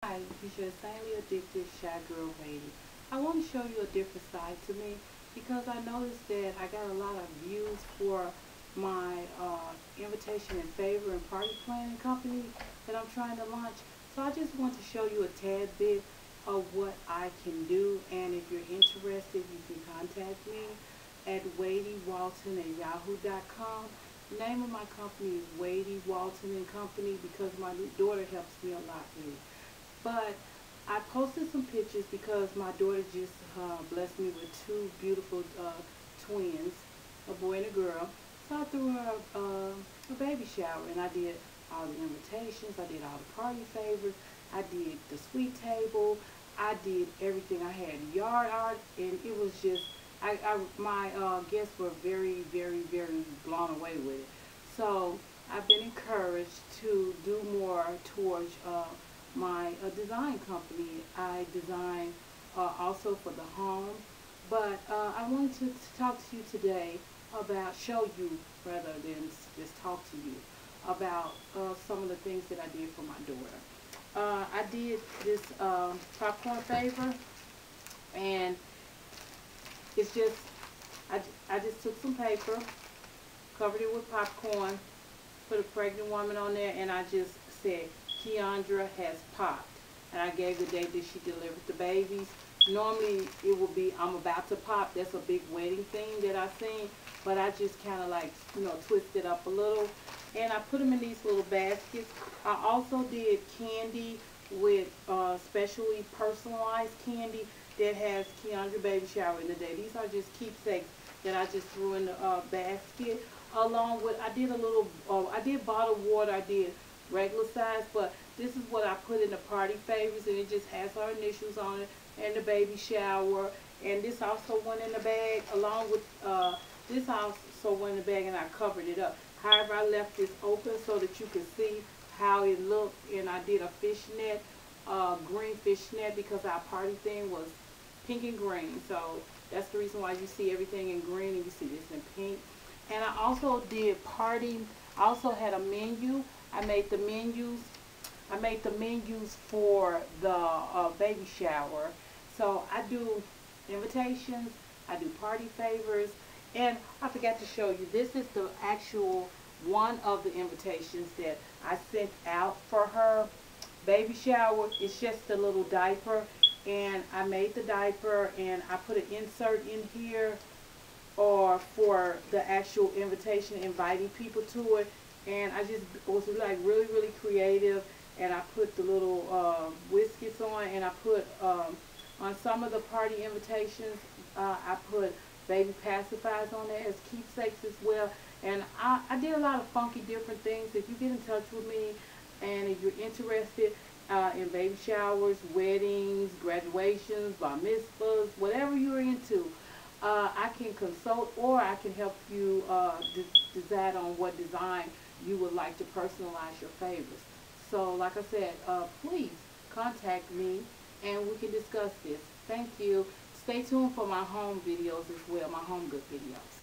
Hi, it's your insanely addicted shy girl Haiti. I want to show you a different side to me because I noticed that I got a lot of views for my invitation and favor and party planning company that I'm trying to launch. So I just want to show you a tad bit of what I can do, and if you're interested, you can contact me at WadyWalton@yahoo.com. The name of my company is Wady Walton and Company because my daughter helps me a lot with it. But I posted some pictures because my daughter just blessed me with two beautiful twins, a boy and a girl. So I threw her a baby shower, and I did all the invitations, I did all the party favors, I did the sweet table, I did everything. I had yard art, and it was just, my guests were very, very, very blown away with it. So I've been encouraged to do more towards my design company. I design also for the home, but I wanted to talk to you today about, show you rather than just talk to you about some of the things that I did for my daughter. I did this popcorn favor, and it's just, I just took some paper, covered it with popcorn, put a pregnant woman on there, and I just said, Keandra has popped. And I gave the date that she delivered the babies. Normally it would be, I'm about to pop. That's a big wedding thing that I seen. But I just kind of like, twist it up a little. And I put them in these little baskets. I also did candy with specially personalized candy that has Keandra baby shower in the day. These are just keepsakes that I just threw in the basket. Along with, I did a little, I did bottled water, I did regular size, but this is what I put in the party favors, and it just has her initials on it and the baby shower. And this also went in the bag along with this also went in the bag, and I covered it up. However, I left this open so that you can see how it looked, and I did a fishnet, green fishnet, because our party theme was pink and green. So that's the reason why you see everything in green and you see this in pink. And I also did party, I also had a menu. I made the menus for the baby shower. So I do invitations, I do party favors, and I forgot to show you, this is the actual one of the invitations that I sent out for her baby shower. It's just a little diaper, and I made the diaper, and I put an insert in here or for the actual invitation, inviting people to it. And I just was like really, really creative, and I put the little whiskets on, and I put on some of the party invitations, I put baby pacifiers on there as keepsakes as well. And I did a lot of funky different things. If you get in touch with me and if you're interested in baby showers, weddings, graduations, bar mitzvahs, whatever you're into, I can consult, or I can help you decide on what design you would like to personalize your favors. So like I said, please contact me and we can discuss this. Thank you. Stay tuned for my home videos as well, my home good videos.